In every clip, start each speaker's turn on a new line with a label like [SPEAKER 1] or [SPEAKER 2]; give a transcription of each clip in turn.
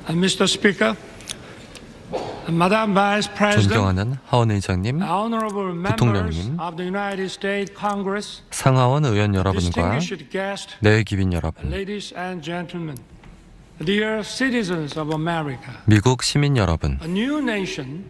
[SPEAKER 1] Mr. Speaker, Madam Vice President,
[SPEAKER 2] 존경하는 하원 의장님,
[SPEAKER 1] Honorable members
[SPEAKER 2] 부통령님,
[SPEAKER 1] of the United States Congress,
[SPEAKER 2] 상하원 의원 여러분과
[SPEAKER 1] distinguished guests,
[SPEAKER 2] 내기빈 여러분,
[SPEAKER 1] ladies and gentlemen, dear citizens of America,
[SPEAKER 2] 미국 시민 여러분,
[SPEAKER 1] a new nation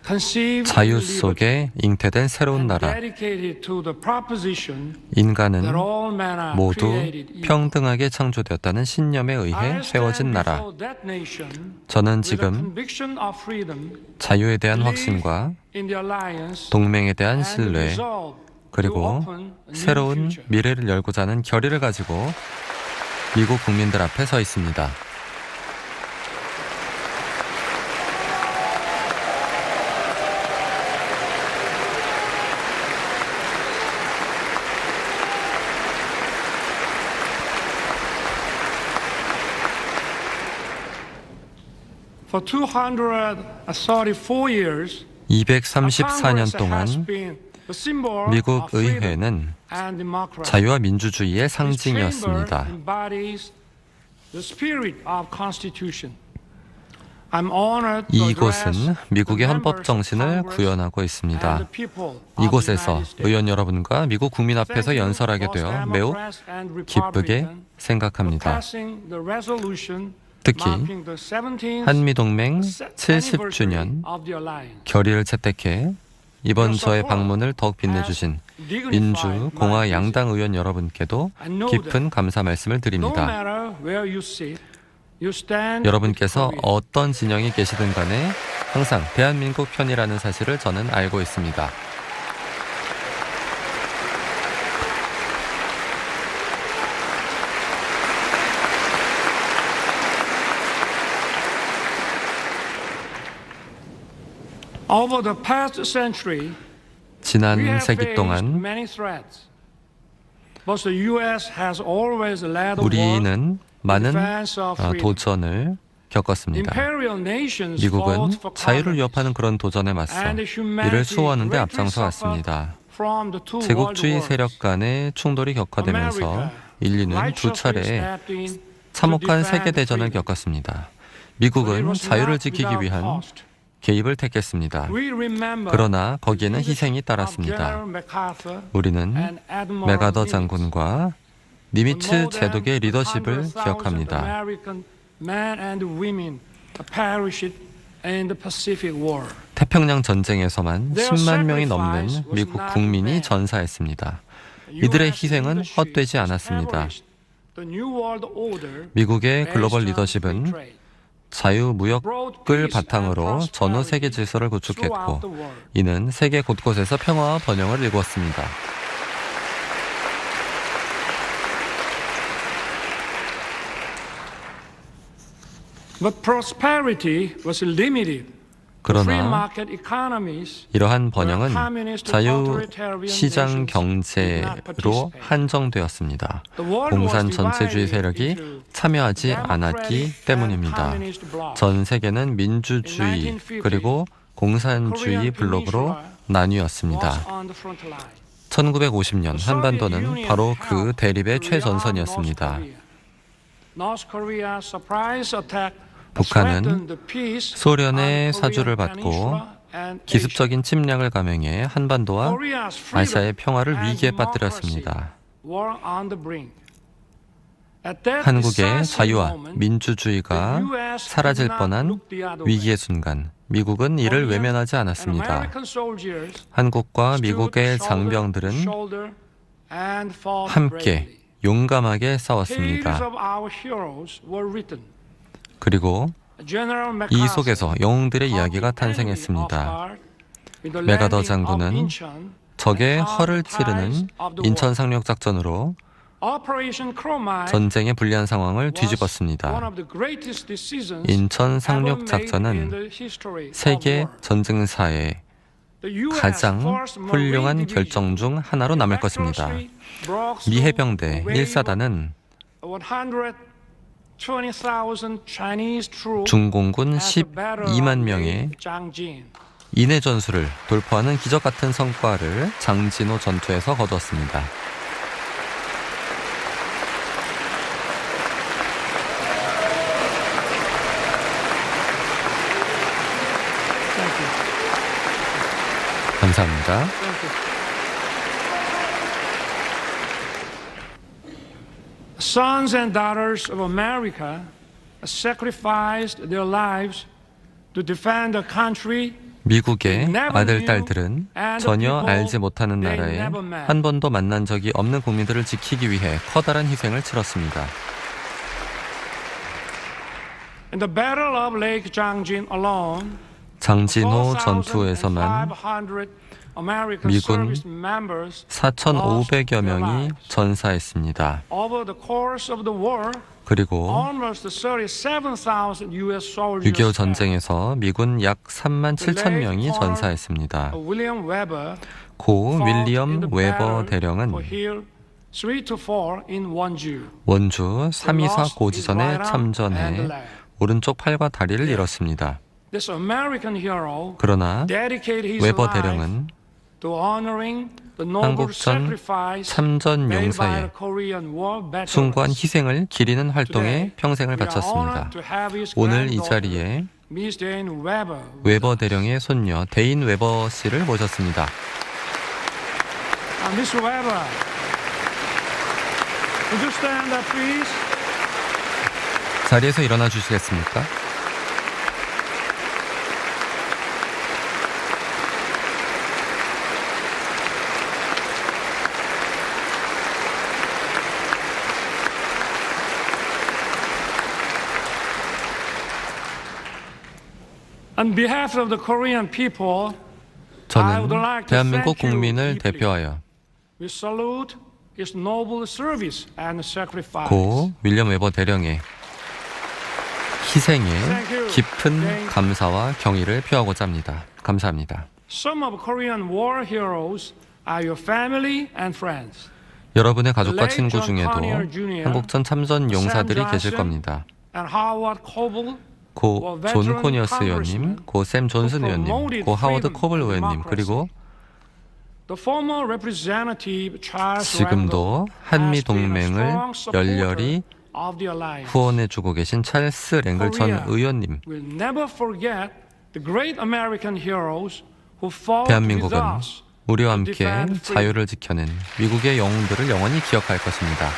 [SPEAKER 1] conceived
[SPEAKER 2] 자유
[SPEAKER 1] in liberty
[SPEAKER 2] 속에 잉태된 새로운
[SPEAKER 1] and
[SPEAKER 2] 나라,
[SPEAKER 1] dedicated to the proposition
[SPEAKER 2] 인간은
[SPEAKER 1] that all men are
[SPEAKER 2] 모두
[SPEAKER 1] created equal.
[SPEAKER 2] 평등하게 창조되었다는 신념에 의해
[SPEAKER 1] I
[SPEAKER 2] 세워진
[SPEAKER 1] stand
[SPEAKER 2] 나라.
[SPEAKER 1] before that nation
[SPEAKER 2] 저는
[SPEAKER 1] with a
[SPEAKER 2] 지금
[SPEAKER 1] conviction of freedom,
[SPEAKER 2] 자유에 대한
[SPEAKER 1] belief
[SPEAKER 2] 확신과
[SPEAKER 1] in the alliance,
[SPEAKER 2] 동맹에 대한
[SPEAKER 1] and
[SPEAKER 2] 신뢰,
[SPEAKER 1] resolve to
[SPEAKER 2] 그리고
[SPEAKER 1] open a new
[SPEAKER 2] 새로운
[SPEAKER 1] future.
[SPEAKER 2] 미래를 열고자 하는 결의를 가지고 미국 국민들 앞에 서 있습니다.
[SPEAKER 1] For 234 years,
[SPEAKER 2] 234년 동안 미국 의회는 자유와 민주주의의 상징이었습니다. 이곳은 미국의 헌법 정신을 구현하고 있습니다. 이곳에서 의원 여러분과 미국 국민 앞에서 연설하게 되어 매우 기쁘게 생각합니다. 특히 한미동맹 70주년 결의를 채택해 이번 저의 방문을 더욱 빛내주신 민주공화 양당 의원 여러분께도 깊은 감사 말씀을 드립니다. 여러분께서 어떤 진영에 계시든 간에 항상 대한민국 편이라는 사실을 저는 알고 있습니다.
[SPEAKER 1] Over the past century, we
[SPEAKER 2] 지난
[SPEAKER 1] have
[SPEAKER 2] 세기
[SPEAKER 1] faced
[SPEAKER 2] 동안
[SPEAKER 1] many threats. But the U.S. has always led the world.
[SPEAKER 2] 우리는 많은
[SPEAKER 1] defense of freedom.
[SPEAKER 2] 도전을 겪었습니다.
[SPEAKER 1] Imperial nations
[SPEAKER 2] 미국은
[SPEAKER 1] fought for
[SPEAKER 2] 자유를
[SPEAKER 1] colonies
[SPEAKER 2] 위협하는 그런 도전에 맞서
[SPEAKER 1] and humanity
[SPEAKER 2] 이를 수호하는 데
[SPEAKER 1] greatly
[SPEAKER 2] 앞장서 왔습니다.
[SPEAKER 1] suffered from the two
[SPEAKER 2] 제국주의
[SPEAKER 1] world
[SPEAKER 2] 세력
[SPEAKER 1] wars.
[SPEAKER 2] 간의 충돌이 격화되면서
[SPEAKER 1] America
[SPEAKER 2] 인류는 두 차례
[SPEAKER 1] stepped in to
[SPEAKER 2] 참혹한
[SPEAKER 1] defend
[SPEAKER 2] 세계대전을
[SPEAKER 1] freedom.
[SPEAKER 2] 겪었습니다.
[SPEAKER 1] But it
[SPEAKER 2] 미국은
[SPEAKER 1] was
[SPEAKER 2] 자유를
[SPEAKER 1] not
[SPEAKER 2] 지키기
[SPEAKER 1] without
[SPEAKER 2] 위한
[SPEAKER 1] cost.
[SPEAKER 2] 개입을 택했습니다.
[SPEAKER 1] We remember
[SPEAKER 2] 그러나 거기에는
[SPEAKER 1] the
[SPEAKER 2] 희생이
[SPEAKER 1] leadership
[SPEAKER 2] 따랐습니다.
[SPEAKER 1] of General MacArthur
[SPEAKER 2] 우리는
[SPEAKER 1] and Admiral
[SPEAKER 2] 메가더
[SPEAKER 1] Nimitz.
[SPEAKER 2] 장군과
[SPEAKER 1] More
[SPEAKER 2] 니미츠
[SPEAKER 1] than
[SPEAKER 2] 제독의 리더십을
[SPEAKER 1] 100,000
[SPEAKER 2] 기억합니다.
[SPEAKER 1] American men and women perished in the Pacific War.
[SPEAKER 2] 태평양 전쟁에서만
[SPEAKER 1] Their
[SPEAKER 2] 10만 명이
[SPEAKER 1] sacrifice
[SPEAKER 2] 넘는
[SPEAKER 1] was
[SPEAKER 2] 미국
[SPEAKER 1] not
[SPEAKER 2] 국민이
[SPEAKER 1] vain.
[SPEAKER 2] 전사했습니다.
[SPEAKER 1] The
[SPEAKER 2] 이들의
[SPEAKER 1] US
[SPEAKER 2] 희생은
[SPEAKER 1] leadership
[SPEAKER 2] 헛되지 않았습니다.
[SPEAKER 1] established the New World Order
[SPEAKER 2] 미국의
[SPEAKER 1] based
[SPEAKER 2] 글로벌
[SPEAKER 1] on
[SPEAKER 2] 리더십은
[SPEAKER 1] free trade.
[SPEAKER 2] 자유무역을 바탕으로 전후 세계 질서를 구축했고 이는 세계 곳곳에서 평화와 번영을 일구었습니다.
[SPEAKER 1] But prosperity was limited. Free
[SPEAKER 2] 그러나
[SPEAKER 1] market economies
[SPEAKER 2] 이러한 번영은 자유시장 경제로 한정되었습니다. 공산 전체주의 세력이 참여하지 않았기 때문입니다. 전 세계는 민주주의 그리고 공산주의 블록으로 나뉘었습니다. 1950년 한반도는 바로 그 대립의 최전선이었습니다. 북한은 소련의 사주를 받고 기습적인 침략을 감행해 한반도와 아시아의 평화를 위기에 빠뜨렸습니다. 한국의 자유와 민주주의가 사라질 뻔한 위기의 순간, 미국은 이를 외면하지 않았습니다. 한국과 미국의 장병들은 함께 용감하게 싸웠습니다. 그리고 이 속에서 영웅들의 이야기가 탄생했습니다. 메가더 장군은 적의 허를 찌르는 인천 상륙 작전으로 전쟁의 불리한 상황을 뒤집었습니다. 인천 상륙 작전은 세계 전쟁사의 가장 훌륭한 결정 중 하나로 남을 것입니다. 미 해병대 1사단은 중공군 12만 명의 인해 전술을 돌파하는 기적 같은 성과를 장진호 전투에서 거두었습니다. 감사합니다.
[SPEAKER 1] Thank you. Sons and daughters of America sacrificed their lives to defend the country.
[SPEAKER 2] 미국의 아들, 딸들은 전혀 알지 못하는 나라에 한 번도 만난 적이 없는 국민들을 지키기 위해 커다란 희생을 치렀습니다.
[SPEAKER 1] In the Battle of Lake Changjin alone,
[SPEAKER 2] 장진호 전투에서만 미군 4,500여 명이 전사했습니다.
[SPEAKER 1] over the course of the war,
[SPEAKER 2] 그리고
[SPEAKER 1] almost 37,000 U.S. soldiers
[SPEAKER 2] 6.25 전쟁에서 미군 약 3만 7천 명이 전사했습니다.
[SPEAKER 1] William Weber
[SPEAKER 2] 고
[SPEAKER 1] fought in
[SPEAKER 2] 윌리엄
[SPEAKER 1] the
[SPEAKER 2] 웨버
[SPEAKER 1] battle
[SPEAKER 2] 대령은
[SPEAKER 1] for Hill 3-4 in Wonju.
[SPEAKER 2] 원주 3.24 고지전에 참전해 오른쪽 팔과 다리를 잃었습니다.
[SPEAKER 1] This American hero
[SPEAKER 2] 그러나
[SPEAKER 1] dedicated his
[SPEAKER 2] 웨버
[SPEAKER 1] life
[SPEAKER 2] 대령은
[SPEAKER 1] to honoring the noble
[SPEAKER 2] 한국전
[SPEAKER 1] sacrifice
[SPEAKER 2] 참전
[SPEAKER 1] made by
[SPEAKER 2] 용사의
[SPEAKER 1] the Korean War veterans.
[SPEAKER 2] 숭고한 희생을 기리는 활동에
[SPEAKER 1] Today,
[SPEAKER 2] 평생을
[SPEAKER 1] we are
[SPEAKER 2] 바쳤습니다.
[SPEAKER 1] honored to have his
[SPEAKER 2] 오늘 이
[SPEAKER 1] granddaughter,
[SPEAKER 2] 자리에
[SPEAKER 1] Miss Jane Weber.
[SPEAKER 2] 웨버 대령의 손녀 데인 웨버 씨를 모셨습니다.
[SPEAKER 1] Miss Weber, would you stand up, please?
[SPEAKER 2] 자리에서 일어나 주시겠습니까?
[SPEAKER 1] On behalf of the Korean people,
[SPEAKER 2] 저는 대한민국 국민을 대표하여
[SPEAKER 1] we salute his noble service and sacrifice.
[SPEAKER 2] 고 윌리엄 웨버 대령의 희생에 깊은 감사와 경의를 표하고자 합니다. 감사합니다.
[SPEAKER 1] Some of Korean war heroes are your family and friends.
[SPEAKER 2] 여러분의 가족과 친구 중에도 한국전 참전 용사들이 계실 겁니다.
[SPEAKER 1] And Howard Coble,
[SPEAKER 2] 고 존 코니어스 의원님, 고 샘 존슨 의원님, 고 하워드 코블 의원님, 그리고
[SPEAKER 1] the former representative Charles
[SPEAKER 2] 지금도 한미 동맹을 열렬히
[SPEAKER 1] of the alliance.
[SPEAKER 2] 후원해주고 계신 찰스 랭글 전 의원님,
[SPEAKER 1] We'll never forget the great American heroes who fought with
[SPEAKER 2] 대한민국은
[SPEAKER 1] us.
[SPEAKER 2] 우리와 함께 자유를 지켜낸 미국의 영웅들을 영원히 기억할 것입니다.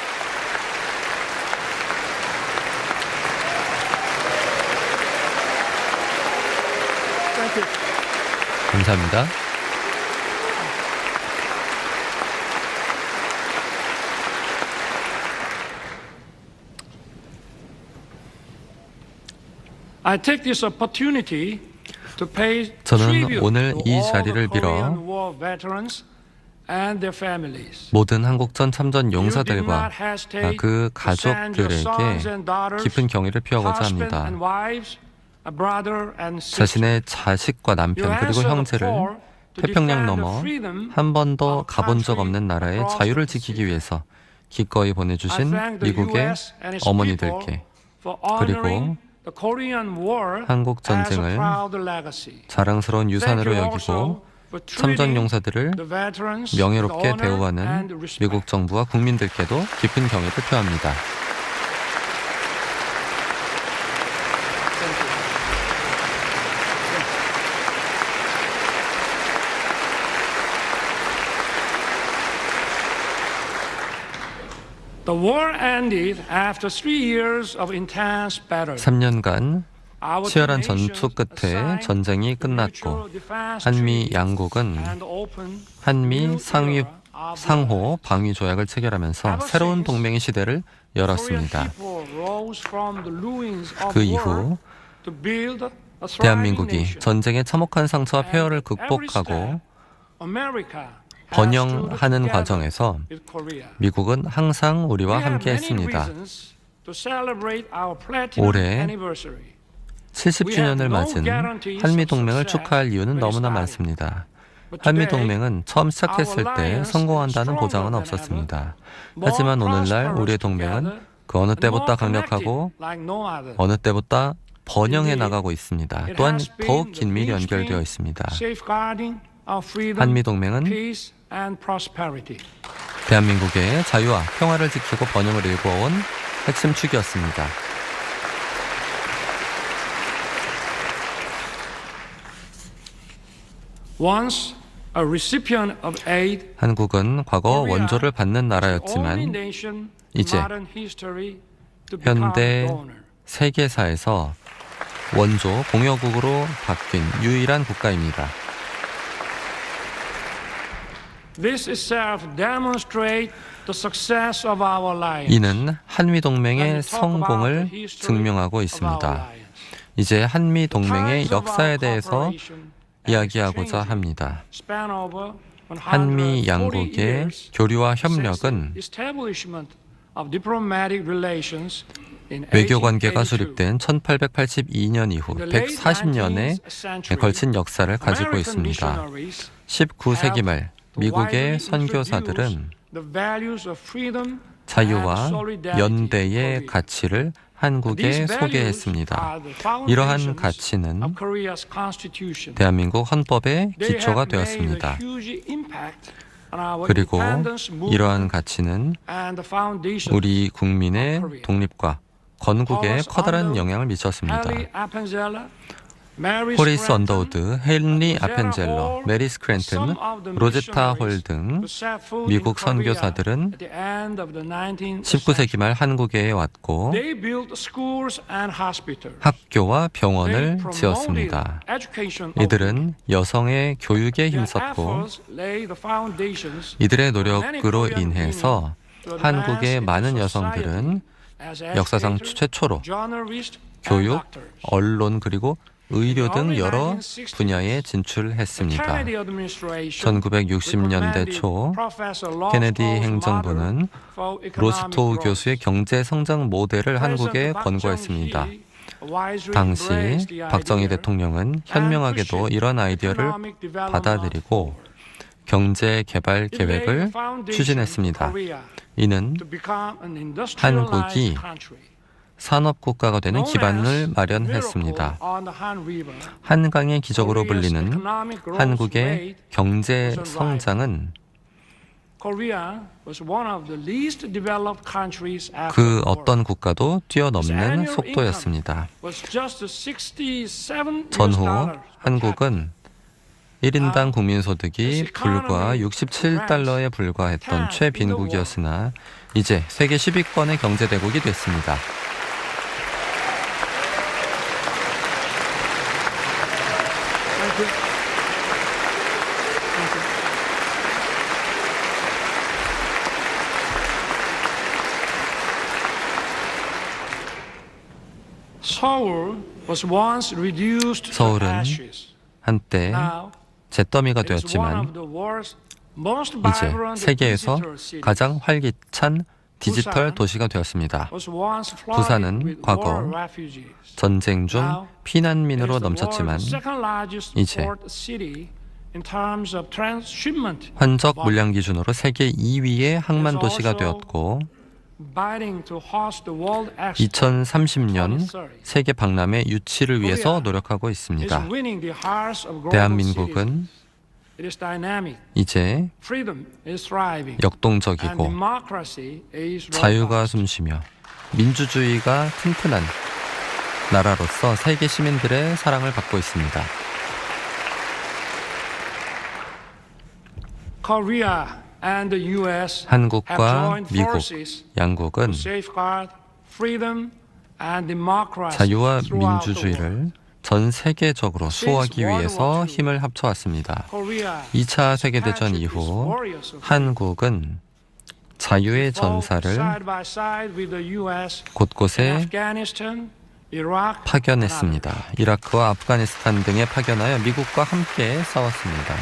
[SPEAKER 1] Thank you.
[SPEAKER 2] 감사합니다.
[SPEAKER 1] I take this opportunity to pay
[SPEAKER 2] 저는
[SPEAKER 1] tribute
[SPEAKER 2] 오늘
[SPEAKER 1] to
[SPEAKER 2] 이
[SPEAKER 1] all
[SPEAKER 2] 자리를
[SPEAKER 1] the
[SPEAKER 2] 빌어
[SPEAKER 1] Korean War veterans and their families.
[SPEAKER 2] 모든 한국전 참전
[SPEAKER 1] You did
[SPEAKER 2] 용사들과
[SPEAKER 1] not hesitate
[SPEAKER 2] 그
[SPEAKER 1] to send your sons
[SPEAKER 2] 가족들에게
[SPEAKER 1] and daughters,
[SPEAKER 2] 깊은 경의를 표하고자
[SPEAKER 1] husband
[SPEAKER 2] 합니다.
[SPEAKER 1] and wives, a brother and sister.
[SPEAKER 2] 자신의 자식과 남편 그리고 형제를 태평양 넘어 한 번도 가본 적 없는 나라의 자유를 지키기 위해서 기꺼이 보내주신 미국의 어머니들께 그리고 한국 전쟁을 자랑스러운 유산으로 여기고 참전 용사들을 명예롭게 대우하는 미국 정부와 국민들께도 깊은 경의를 표합니다.
[SPEAKER 1] The war ended after 3 years of intense battle.
[SPEAKER 2] 3년간 치열한 전투 끝에 전쟁이 끝났고 한미 양국은 한미 상호 방위 조약을 체결하면서 새로운 동맹의 시대를 열었습니다. 그 이후 대한민국이 전쟁의 참혹한 상처와 폐허를 극복하고 번영하는 과정에서 미국은 항상 우리와 함께 했습니다. 올해 70주년을 맞은 한미동맹을 축하할 이유는 너무나 많습니다. 한미동맹은 처음 시작했을 때 성공한다는 보장은 없었습니다. 하지만 오늘날 우리의 동맹은 그 어느 때보다 강력하고 어느 때보다 번영해 나가고 있습니다. 또한 더욱 긴밀히 연결되어 있습니다. 한미동맹은 대한민국의 자유와 평화를 지키고 번영을 일궈온 핵심 축이었습니다.
[SPEAKER 1] Once
[SPEAKER 2] 한국은 과거 원조를 받는 나라였지만 이제 현대 세계사에서 원조 공여국으로 바뀐 유일한 국가입니다. 이는 한미동맹의 성공을 증명하고 있습니다. 이제 한미동맹의 역사에 대해서 이야기하고자 합니다. 한미 양국의 교류와 협력은 외교관계가 수립된 1882년 이후 140년에 걸친 역사를 가지고 있습니다. 19세기 말 미국의 선교사들은 자유와 연대의 가치를 한국에 소개했습니다. 이러한 가치는 대한민국 헌법의 기초가 되었습니다. 그리고 이러한 가치는 우리 국민의 독립과 건국에 커다란 영향을 미쳤습니다. 호리스 언더우드, 헨리 아펜젤러, 메리 스크랜튼, 로제타 홀 등 미국 선교사들은 19세기 말 한국에 왔고 학교와 병원을 지었습니다. 이들은 여성의 교육에 힘썼고 이들의 노력으로 인해서 한국의 많은 여성들은 역사상 최초로 교육, 언론 그리고 의료 등 여러 분야에 진출했습니다. 1960년대 초 케네디 행정부는 로스토우 교수의 경제 성장 모델을 한국에 권고했습니다. 당시 박정희 대통령은 현명하게도 이런 아이디어를 받아들이고 경제 개발 계획을 추진했습니다. 이는 한국이 산업국가가 되는 기반을 마련했습니다. 한강의 기적으로 불리는 한국의 경제 성장은 그 어떤 국가도 뛰어넘는 속도였습니다. 전후 한국은 1인당 국민소득이 불과 67달러에 불과했던 최빈국이었으나 이제 세계 10위권의 경제대국이 됐습니다. 서울은 한때 잿더미가 되었지만 이제 세계에서 가장 활기찬 디지털 도시가 되었습니다. 부산은 과거 전쟁 중 피난민으로 넘쳤지만 이제 환적 물량 기준으로 세계 2위의 항만 도시가 되었고 2030년 세계 박람회 유치를 위해서 노력하고 있습니다. 대한민국은 이제 역동적이고 자유가 숨쉬며 민주주의가 튼튼한 나라로서 세계 시민들의 사랑을 받고 있습니다. 한국과 미국 양국은 자유와 민주주의를 전 세계적으로 수호하기 위해서 힘을 합쳐왔습니다. 2차 세계대전 이후 한국은 자유의 전사를 곳곳에 파견했습니다. 이라크와 아프가니스탄 등에 파견하여 미국과 함께 싸웠습니다.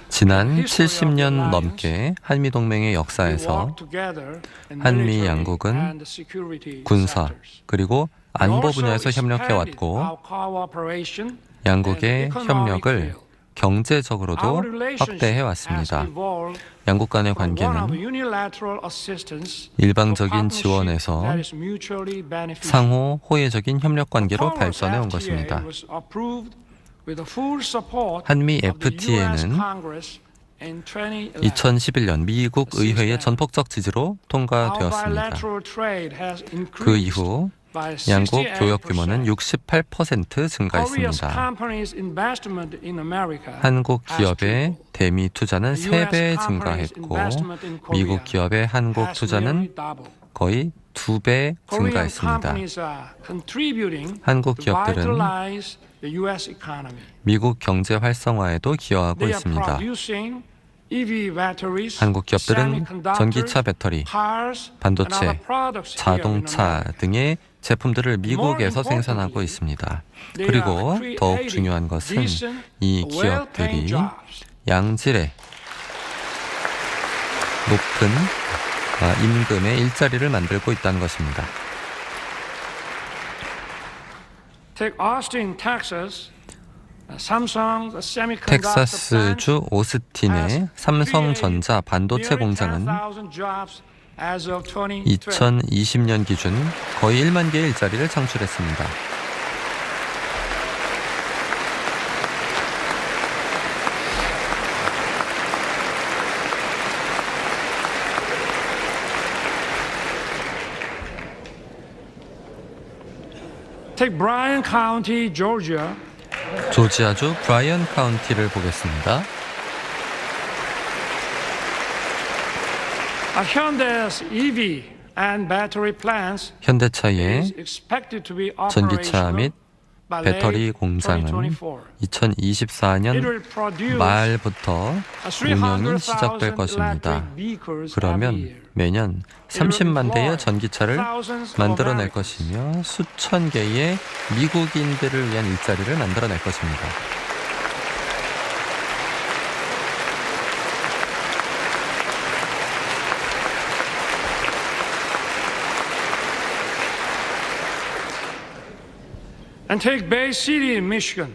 [SPEAKER 2] 지난 70년 넘게 한미동맹의 역사에서 한미 양국은 군사 그리고 안보 분야에서 협력해왔고 양국의 협력을 경제적으로도 확대해왔습니다. 양국 간의 관계는 일방적인 지원에서 상호 호혜적인 협력 관계로 발전해 온 것입니다. 한미 FTA는 2011년 미국 의회의 전폭적 지지로 통과되었습니다. 그 이후 양국 교역 규모는 68% 증가했습니다. 한국 기업의 대미 투자는 3배 증가했고 미국 기업의 한국 투자는 거의 2배 증가했습니다. 한국 기업들은 미국 경제 활성화에도 기여하고 있습니다. 한국 기업들은 전기차 배터리, 반도체, 자동차 등의 제품들을 미국에서 생산하고 있습니다. 그리고 더욱 중요한 것은 이 기업들이 양질의 높은 임금의 일자리를 만들고 있다는 것입니다. 텍사스주 오스틴의 삼성전자 반도체 공장은 2020년 기준 거의 1만 개의 일자리를 창출했습니다.
[SPEAKER 1] Take Bryan County, Georgia.
[SPEAKER 2] 조지아주 브라이언 카운티를 보겠습니다.
[SPEAKER 1] Hyundai's EV and battery plants
[SPEAKER 2] 현대차의
[SPEAKER 1] is expected to be
[SPEAKER 2] 전기차
[SPEAKER 1] operational
[SPEAKER 2] 및
[SPEAKER 1] by
[SPEAKER 2] 배터리
[SPEAKER 1] late
[SPEAKER 2] 공장은
[SPEAKER 1] 2024.
[SPEAKER 2] 2024년 말부터 운영이 시작될 것입니다. 그러면 매년 30만 대의 전기차를 만들어낼 것이며 수천 개의 미국인들을 위한 일자리를 만들어낼 것입니다.
[SPEAKER 1] And take Bay City in Michigan.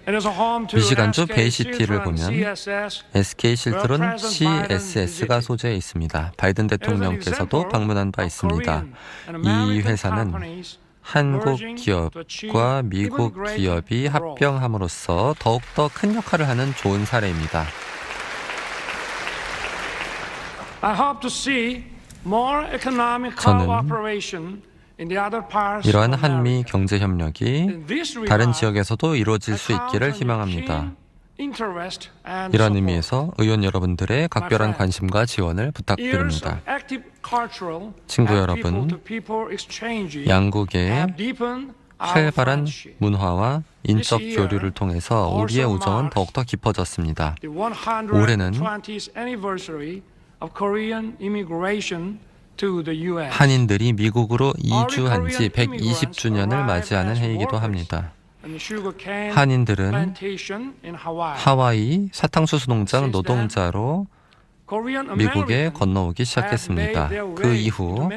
[SPEAKER 1] It is a home to
[SPEAKER 2] 미시간주
[SPEAKER 1] SK
[SPEAKER 2] 베이시티를
[SPEAKER 1] Siltron,
[SPEAKER 2] 보면
[SPEAKER 1] CSS,
[SPEAKER 2] SK 실트론 CSS가 소재해 있습니다. 바이든 대통령께서도 방문한 바 있습니다. 이 회사는 한국 기업과 미국 기업이 합병함으로써 더욱더 큰 역할을 하는 좋은 사례입니다.
[SPEAKER 1] I hope to see more economic
[SPEAKER 2] 저는
[SPEAKER 1] cooperation in the other parts
[SPEAKER 2] 이러한
[SPEAKER 1] of
[SPEAKER 2] 한미
[SPEAKER 1] America.
[SPEAKER 2] 경제 협력이
[SPEAKER 1] In this regard,
[SPEAKER 2] 다른 지역에서도 이루어질 수
[SPEAKER 1] I count
[SPEAKER 2] 있기를
[SPEAKER 1] on your
[SPEAKER 2] 희망합니다.
[SPEAKER 1] keen interest and
[SPEAKER 2] 이런
[SPEAKER 1] support.
[SPEAKER 2] 의미에서 의원 여러분들의 각별한 관심과 지원을
[SPEAKER 1] Years
[SPEAKER 2] 부탁드립니다.
[SPEAKER 1] of active cultural
[SPEAKER 2] 친구
[SPEAKER 1] and
[SPEAKER 2] 여러분,
[SPEAKER 1] people-to-people exchange
[SPEAKER 2] 양국의
[SPEAKER 1] have deepened our
[SPEAKER 2] 활발한
[SPEAKER 1] friendship.
[SPEAKER 2] 문화와 인적 교류를 통해서 우리의 우정은 더욱더 깊어졌습니다.
[SPEAKER 1] The
[SPEAKER 2] 올해는
[SPEAKER 1] 120th anniversary of Korean immigration to the U.S.
[SPEAKER 2] 한인들이 미국으로 이주한 지 120주년을 맞이하는 해이기도 합니다. 한인들은 하와이 사탕수수 농장 노동자로 미국에 건너오기 시작했습니다. 그 이후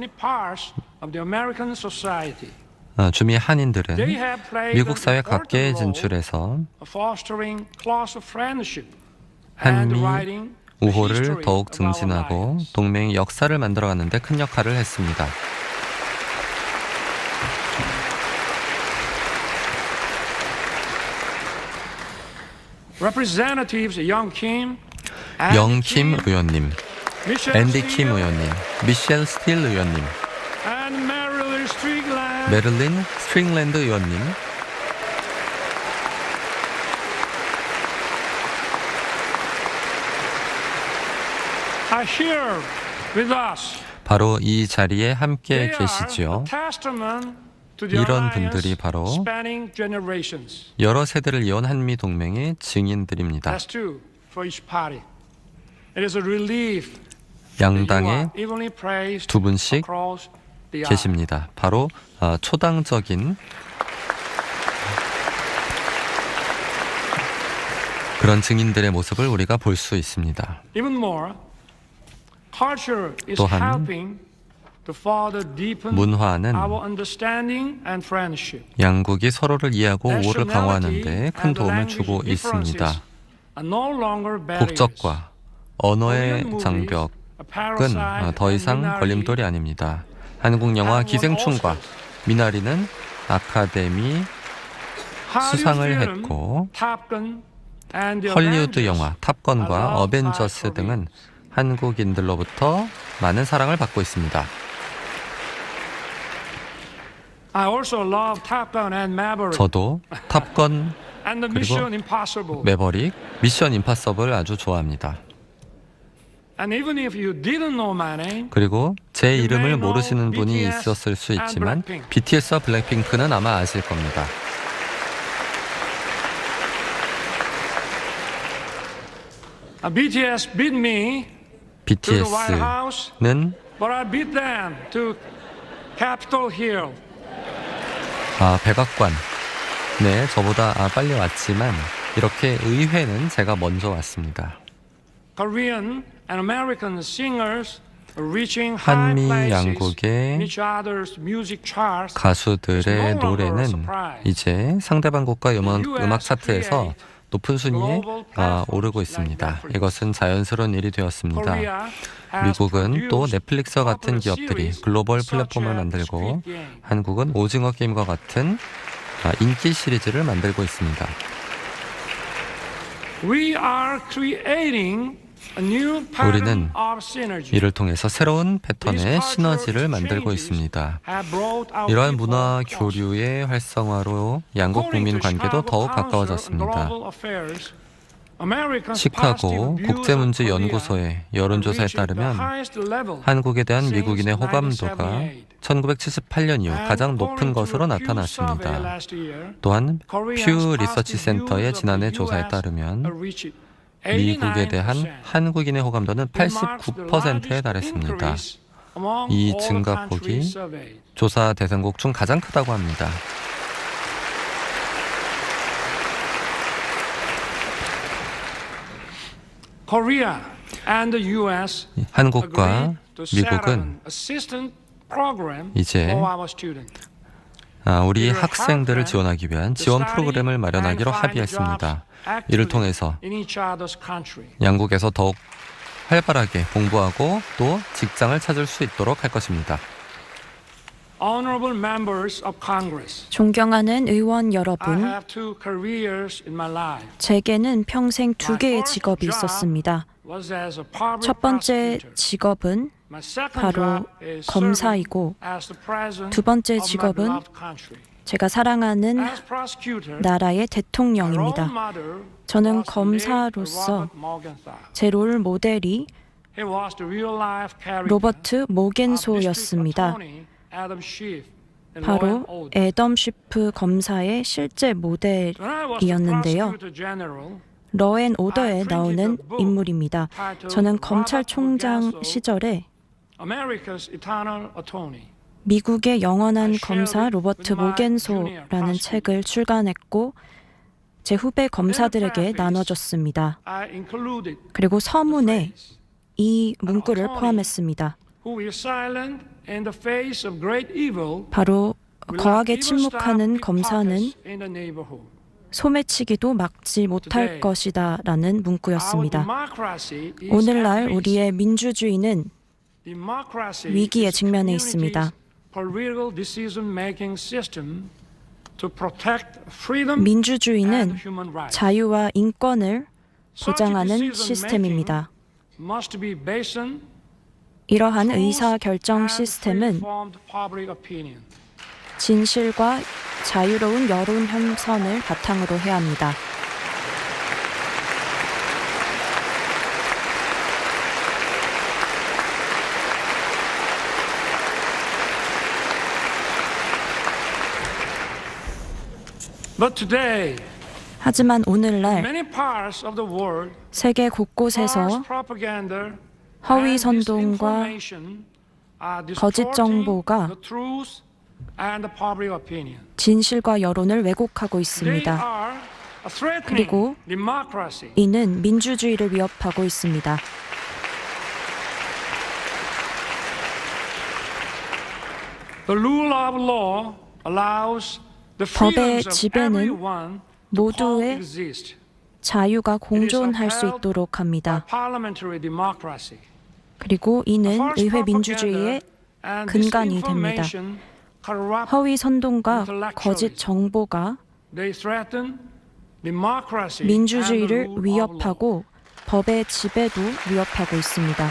[SPEAKER 2] 주미 한인들은 미국 사회 각계에 진출해서 한미 우호를 더욱 증진하고 동맹의 역사를 만들어가는 데 큰 역할을 했습니다. 영킴 의원님, 앤디 킴 의원님, 미셸 스틸 의원님, 메릴린 스트링랜드 의원님, 바로 이 자리에 함께 계시지요. 이런 분들이 바로 여러 세대를 이어온 한미 동맹의 증인들입니다. 양당에 두 분씩 계십니다. 바로 초당적인 그런 증인들의 모습을 우리가 볼 수 있습니다. 또한 문화는 양국이 서로를 이해하고 우호를 강화하는 데 큰 도움을 주고 있습니다. 국적과 언어의 장벽은 더 이상 걸림돌이 아닙니다. 한국 영화 기생충과 미나리는 아카데미 수상을 했고 헐리우드 영화 탑건과 어벤져스 등은 한국인들로부터 많은 사랑을 받고 있습니다.
[SPEAKER 1] I also love Top Gun and Maverick.
[SPEAKER 2] 저도 탑건
[SPEAKER 1] And the
[SPEAKER 2] 그리고
[SPEAKER 1] Mission Impossible.
[SPEAKER 2] 매버릭, 미션 임파서블 아주 좋아합니다.
[SPEAKER 1] And even if you didn't know my name,
[SPEAKER 2] 그리고 제
[SPEAKER 1] you
[SPEAKER 2] 이름을
[SPEAKER 1] may know
[SPEAKER 2] 모르시는 분이
[SPEAKER 1] BTS
[SPEAKER 2] 있었을 수
[SPEAKER 1] and
[SPEAKER 2] 있지만
[SPEAKER 1] Blackpink.
[SPEAKER 2] BTS와 블랙핑크는 아마 아실 겁니다.
[SPEAKER 1] BTS beat me to the White House,
[SPEAKER 2] BTS는
[SPEAKER 1] but I beat them to Capitol Hill.
[SPEAKER 2] 백악관. 네, 저보다 빨리 왔지만 이렇게 의회는 제가 먼저 왔습니다.
[SPEAKER 1] Korean and American singers are reaching high
[SPEAKER 2] 한미
[SPEAKER 1] places
[SPEAKER 2] 양국의
[SPEAKER 1] in each other's music charts.
[SPEAKER 2] 가수들의 노래는 이제 상대방 국가 음악 차트에서 높은 순위에 오르고 있습니다. 이것은 자연스러운 일이 되었습니다. 미국은 또 넷플릭스와 같은 기업들이 글로벌 플랫폼을 만들고 한국은 오징어 게임과 같은 인기 시리즈를 만들고 있습니다.
[SPEAKER 1] We are creating a new pattern
[SPEAKER 2] 우리는
[SPEAKER 1] of synergy.
[SPEAKER 2] 이를 통해서 새로운 패턴의 시너지를 만들고 있습니다. 이러한 문화 교류의 활성화로 양국 국민 관계도 더욱 가까워졌습니다. 시카고 국제문제연구소의 여론조사에 따르면 한국에 대한 미국인의 호감도가 1978년 이후 가장 높은 것으로 나타났습니다. 또한 퓨 리서치 센터의 지난해 조사에 따르면 미국에 대한 한국인의 호감도는 89%에 달했습니다. 이 증가폭이 조사 대상국 중 가장 크다고 합니다.
[SPEAKER 1] Korea and the US
[SPEAKER 2] 한국과
[SPEAKER 1] agreed to set up
[SPEAKER 2] 미국은
[SPEAKER 1] an assistance program
[SPEAKER 2] 이제
[SPEAKER 1] for our students.
[SPEAKER 2] 우리 학생들을 지원하기 위한 지원 프로그램을 마련하기로 합의했습니다. 이를 통해서
[SPEAKER 1] in each other's country.
[SPEAKER 2] 양국에서 더욱 활발하게 공부하고 또 직장을 찾을 수 있도록 할 것입니다.
[SPEAKER 1] Honorable members of Congress,
[SPEAKER 3] 존경하는 의원
[SPEAKER 1] I
[SPEAKER 3] 여러분,
[SPEAKER 1] have two careers in my life.
[SPEAKER 3] 제게는 평생 두 개의 직업이 있었습니다.
[SPEAKER 1] Was as a public
[SPEAKER 3] 첫 번째
[SPEAKER 1] prosecutor.
[SPEAKER 3] 직업은
[SPEAKER 1] My second
[SPEAKER 3] 바로
[SPEAKER 1] job is
[SPEAKER 3] 검사이고
[SPEAKER 1] serving as the president
[SPEAKER 3] 두 번째
[SPEAKER 1] of my
[SPEAKER 3] 직업은
[SPEAKER 1] beloved country.
[SPEAKER 3] 제가 사랑하는
[SPEAKER 1] As prosecutor,
[SPEAKER 3] 나라의
[SPEAKER 1] my
[SPEAKER 3] 대통령입니다.
[SPEAKER 1] role model
[SPEAKER 3] 저는
[SPEAKER 1] was the late
[SPEAKER 3] 검사로서
[SPEAKER 1] Robert Morgenthau.
[SPEAKER 3] 제 롤 모델이
[SPEAKER 1] He was the real-life character
[SPEAKER 3] 로버트
[SPEAKER 1] of
[SPEAKER 3] 모겐소였습니다.
[SPEAKER 1] District Attorney Adam Schiff in Law
[SPEAKER 3] 바로
[SPEAKER 1] and Order.
[SPEAKER 3] 애덤 쉬프 검사의 실제
[SPEAKER 1] When I was the
[SPEAKER 3] 모델이었는데요.
[SPEAKER 1] Prosecutor General,
[SPEAKER 3] 러앤오더에 나오는 인물입니다. 저는 검찰총장 시절에
[SPEAKER 1] America's Eternal Attorney.
[SPEAKER 3] 미국의 영원한 검사 로버트 모겐소라는 책을 출간했고 제 후배 검사들에게 나눠줬습니다.
[SPEAKER 1] I included
[SPEAKER 3] 그리고 서문에
[SPEAKER 1] phrase,
[SPEAKER 3] 이 문구를 포함했습니다.
[SPEAKER 1] who is silent in the face of great evil
[SPEAKER 3] 바로
[SPEAKER 1] will
[SPEAKER 3] 거하게
[SPEAKER 1] not even stop
[SPEAKER 3] 침묵하는 검사는
[SPEAKER 1] pickpockets in the neighborhood.
[SPEAKER 3] 소매치기도 막지 못할
[SPEAKER 1] Today,
[SPEAKER 3] 것이다 라는
[SPEAKER 1] Our
[SPEAKER 3] 문구였습니다.
[SPEAKER 1] democracy is
[SPEAKER 3] 오늘날
[SPEAKER 1] at risk.
[SPEAKER 3] 우리의 민주주의는
[SPEAKER 1] Democracy
[SPEAKER 3] 위기에
[SPEAKER 1] is a
[SPEAKER 3] 직면해
[SPEAKER 1] community's
[SPEAKER 3] 있습니다.
[SPEAKER 1] political decision-making system to protect freedom and
[SPEAKER 3] 민주주의는
[SPEAKER 1] human rights.
[SPEAKER 3] 자유와 인권을
[SPEAKER 1] Such
[SPEAKER 3] 보장하는
[SPEAKER 1] decision-making
[SPEAKER 3] 시스템입니다.
[SPEAKER 1] must be based on
[SPEAKER 3] 이러한
[SPEAKER 1] truth
[SPEAKER 3] 의사결정
[SPEAKER 1] and
[SPEAKER 3] 시스템은
[SPEAKER 1] free-formed public opinion.
[SPEAKER 3] 진실과 자유로운 여론 형성을 바탕으로 해야 합니다.
[SPEAKER 1] But today,
[SPEAKER 3] 하지만 오늘날
[SPEAKER 1] many parts of the world,
[SPEAKER 3] 세계
[SPEAKER 1] false
[SPEAKER 3] 곳곳에서
[SPEAKER 1] propaganda
[SPEAKER 3] 허위
[SPEAKER 1] and
[SPEAKER 3] 선동과
[SPEAKER 1] disinformation are
[SPEAKER 3] 거짓
[SPEAKER 1] distorting
[SPEAKER 3] 정보가
[SPEAKER 1] the truth and the public opinion.
[SPEAKER 3] 진실과 여론을 왜곡하고
[SPEAKER 1] They
[SPEAKER 3] 있습니다.
[SPEAKER 1] are threatening
[SPEAKER 3] 그리고
[SPEAKER 1] democracy.
[SPEAKER 3] 이는 민주주의를 위협하고 있습니다.
[SPEAKER 1] The rule of law allows the
[SPEAKER 3] 법의
[SPEAKER 1] freedoms of
[SPEAKER 3] 지배는
[SPEAKER 1] everyone to
[SPEAKER 3] 모두의
[SPEAKER 1] coexist.
[SPEAKER 3] 자유가 공존할 수 있도록 합니다.
[SPEAKER 1] Parliamentary democracy.
[SPEAKER 3] 그리고 이는
[SPEAKER 1] False
[SPEAKER 3] 의회
[SPEAKER 1] propaganda
[SPEAKER 3] 민주주의의
[SPEAKER 1] and
[SPEAKER 3] 근간이 됩니다.
[SPEAKER 1] disinformation corrupt.
[SPEAKER 3] 허위 선동과 거짓 정보가
[SPEAKER 1] They threaten democracy
[SPEAKER 3] 민주주의를
[SPEAKER 1] and the rule of law.
[SPEAKER 3] 위협하고 법의 지배도 위협하고 있습니다.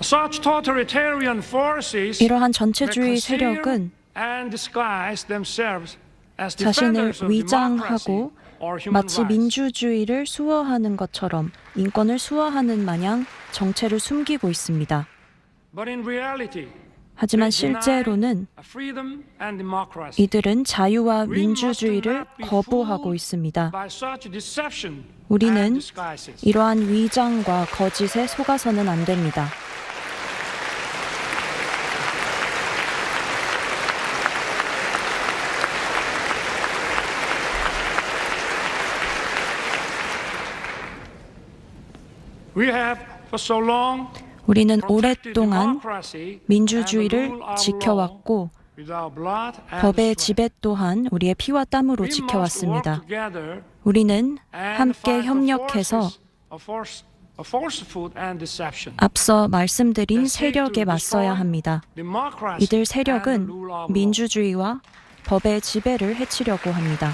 [SPEAKER 1] Such totalitarian forces
[SPEAKER 3] 이러한 전체주의 세력은
[SPEAKER 1] and disguise themselves as
[SPEAKER 3] 자신을
[SPEAKER 1] defenders of
[SPEAKER 3] 위장하고
[SPEAKER 1] democracy or human
[SPEAKER 3] 마치
[SPEAKER 1] rights.
[SPEAKER 3] 민주주의를 수호하는 것처럼 인권을 수호하는 마냥 정체를 숨기고 있습니다.
[SPEAKER 1] But in reality,
[SPEAKER 3] 하지만
[SPEAKER 1] they deny
[SPEAKER 3] 실제로는
[SPEAKER 1] freedom and democracy.
[SPEAKER 3] 이들은 자유와
[SPEAKER 1] We must
[SPEAKER 3] 민주주의를
[SPEAKER 1] not be
[SPEAKER 3] 거부하고
[SPEAKER 1] fooled
[SPEAKER 3] 있습니다.
[SPEAKER 1] by such deception and
[SPEAKER 3] 우리는
[SPEAKER 1] disguises.
[SPEAKER 3] 이러한 위장과 거짓에 속아서는 안 됩니다.
[SPEAKER 1] We have for so long
[SPEAKER 3] 우리는
[SPEAKER 1] protected
[SPEAKER 3] 오랫동안
[SPEAKER 1] democracy
[SPEAKER 3] 민주주의를
[SPEAKER 1] and the rule of
[SPEAKER 3] 지켜왔고
[SPEAKER 1] law with our blood and
[SPEAKER 3] 법의
[SPEAKER 1] sweat.
[SPEAKER 3] 지배 또한 우리의 피와 땀으로
[SPEAKER 1] We must
[SPEAKER 3] 지켜왔습니다.
[SPEAKER 1] work together
[SPEAKER 3] 우리는
[SPEAKER 1] and
[SPEAKER 3] 함께
[SPEAKER 1] fight the
[SPEAKER 3] 협력해서
[SPEAKER 1] forces of falsehood and deception.
[SPEAKER 3] 앞서 말씀드린 세력에 맞서야 합니다.
[SPEAKER 1] Democracy
[SPEAKER 3] 이들
[SPEAKER 1] and the
[SPEAKER 3] 세력은
[SPEAKER 1] rule of law.
[SPEAKER 3] 민주주의와 법의 지배를 해치려고 합니다.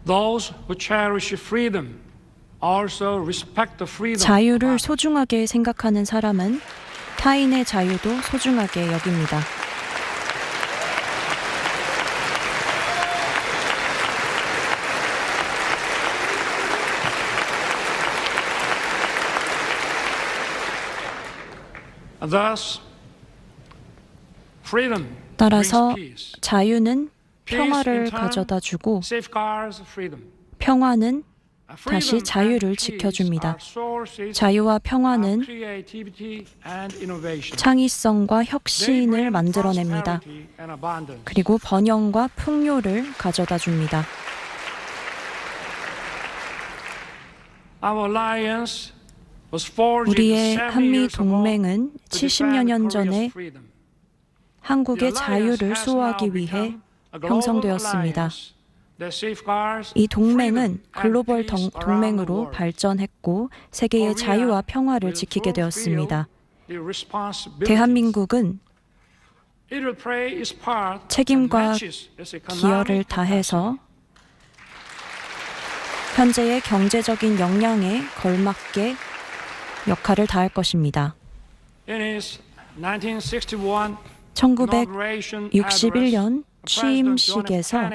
[SPEAKER 1] Those who cherish freedom also respect the freedom of
[SPEAKER 3] 자유를
[SPEAKER 1] others.
[SPEAKER 3] 소중하게 생각하는 사람은 타인의 자유도 소중하게 여깁니다.
[SPEAKER 1] Thus, freedom
[SPEAKER 3] 따라서
[SPEAKER 1] brings peace.
[SPEAKER 3] 자유는
[SPEAKER 1] Peace
[SPEAKER 3] 평화를
[SPEAKER 1] in turn
[SPEAKER 3] 가져다 주고
[SPEAKER 1] safeguards freedom.
[SPEAKER 3] 평화는
[SPEAKER 1] Freedom
[SPEAKER 3] 다시
[SPEAKER 1] and
[SPEAKER 3] 자유를
[SPEAKER 1] peace
[SPEAKER 3] 지켜줍니다.
[SPEAKER 1] are sources
[SPEAKER 3] 자유와
[SPEAKER 1] of
[SPEAKER 3] 평화는
[SPEAKER 1] creativity and innovation.
[SPEAKER 3] 창의성과
[SPEAKER 1] They
[SPEAKER 3] 혁신을
[SPEAKER 1] bring
[SPEAKER 3] 만들어냅니다.
[SPEAKER 1] prosperity and abundance.
[SPEAKER 3] 그리고 번영과 풍요를 가져다 줍니다.
[SPEAKER 1] Our alliance was forged
[SPEAKER 3] 우리의
[SPEAKER 1] 70
[SPEAKER 3] 한미
[SPEAKER 1] years ago
[SPEAKER 3] 동맹은
[SPEAKER 1] to defend
[SPEAKER 3] 70여 년
[SPEAKER 1] Korea's
[SPEAKER 3] 전에
[SPEAKER 1] freedom.
[SPEAKER 3] 한국의
[SPEAKER 1] The alliance
[SPEAKER 3] 자유를
[SPEAKER 1] has
[SPEAKER 3] 수호하기
[SPEAKER 1] now
[SPEAKER 3] 위해
[SPEAKER 1] become a global
[SPEAKER 3] 형성되었습니다.
[SPEAKER 1] alliance that safeguards
[SPEAKER 3] 이 동맹은
[SPEAKER 1] freedom and
[SPEAKER 3] 글로벌
[SPEAKER 1] peace around the
[SPEAKER 3] 동맹으로
[SPEAKER 1] world.
[SPEAKER 3] 발전했고 세계의
[SPEAKER 1] Korea
[SPEAKER 3] 자유와 평화를
[SPEAKER 1] will
[SPEAKER 3] 지키게
[SPEAKER 1] fulfill
[SPEAKER 3] 되었습니다.
[SPEAKER 1] the responsibilities.
[SPEAKER 3] 대한민국은
[SPEAKER 1] It will play its part
[SPEAKER 3] 책임과
[SPEAKER 1] that matches its economic
[SPEAKER 3] 기여를 다해서 현재의 경제적인 역량에 걸맞게 역할을 다할 것입니다.
[SPEAKER 1] In his 1961
[SPEAKER 3] 1961년 취임식에서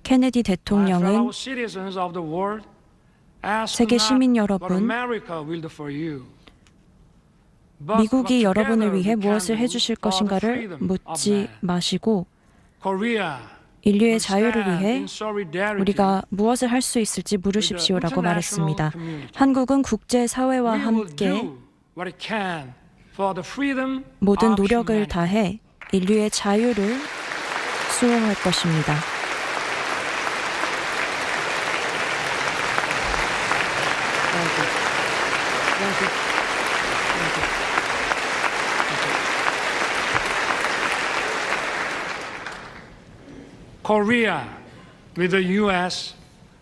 [SPEAKER 3] 케네디 대통령은 세계 시민 여러분, 미국이 여러분을 위해 무엇을 해주실 것인가를 묻지 마시고 인류의 자유를 위해 우리가 무엇을 할 수 있을지 물으십시오라고 말했습니다. 한국은 국제사회와 함께 모든 노력을 다해 인류의 자유를 수호할 것입니다.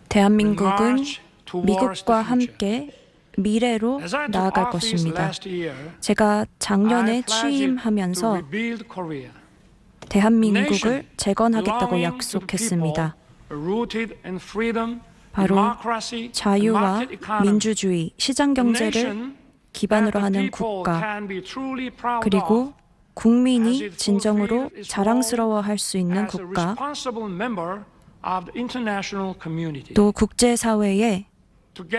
[SPEAKER 3] 대한민국은 미국과 함께 미래로 나아갈 것입니다. 제가 작년에 취임하면서 대한민국을 재건하겠다고 약속했습니다. 바로 자유와 민주주의, 시장 경제를 기반으로 하는 국가, 그리고 국민이 진정으로 자랑스러워할 수 있는 국가, 또 국제사회의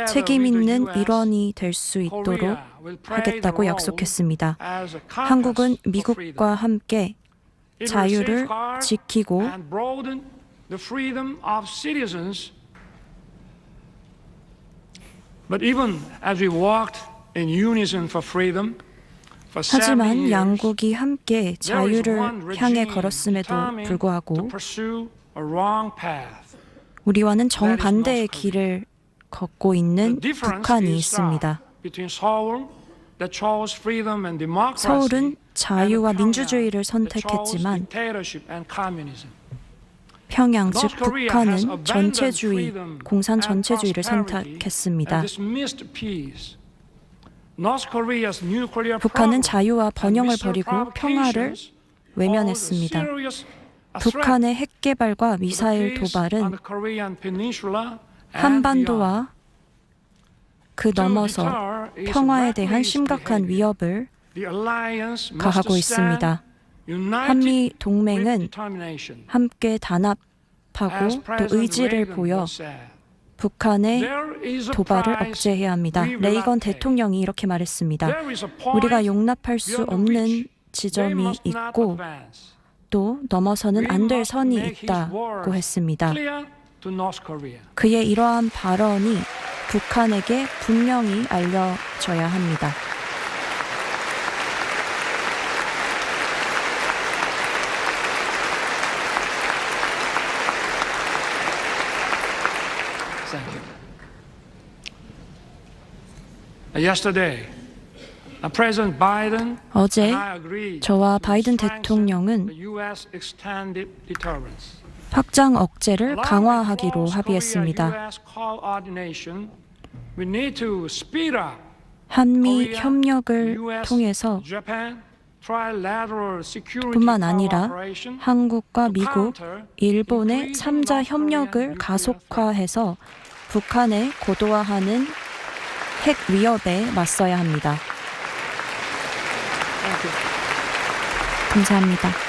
[SPEAKER 3] 책임 있는 일원이 될 수 있도록 하겠다고 약속했습니다. 한국은 미국과 함께 자유를 지키고 하지만 양국이 함께 자유를 향해 걸었음에도 불구하고 우리와는 정반대의 길을 걷고 있는 북한이 있습니다. 서울은 자유와 민주주의를 선택했지만 평양, 즉 북한은 전체주의, 공산 전체주의를 선택했습니다. 북한은 자유와 번영을 버리고 평화를 외면했습니다. 북한의 핵개발과 미사일 도발은 한반도와 그 넘어서 평화에 대한 심각한 위협을 가하고 있습니다. 한미 동맹은 함께 단합하고 또 의지를 보여 북한의 도발을 억제해야 합니다. 레이건 대통령이 이렇게 말했습니다. 우리가 용납할 수 없는 지점이 있고 또 넘어서는 안 될 선이 있다고 했습니다. 그의 이러한 발언이 북한에게 분명히 알려져야 합니다. 어제 저와 바이든 대통령은 확장 억제를 강화하기로 합의했습니다. 한미 협력을 통해서 뿐만 아니라 한국과 미국, 일본의 3자 협력을 가속화해서 북한에 고도화하는 핵 위협에 맞서야 합니다. 감사합니다.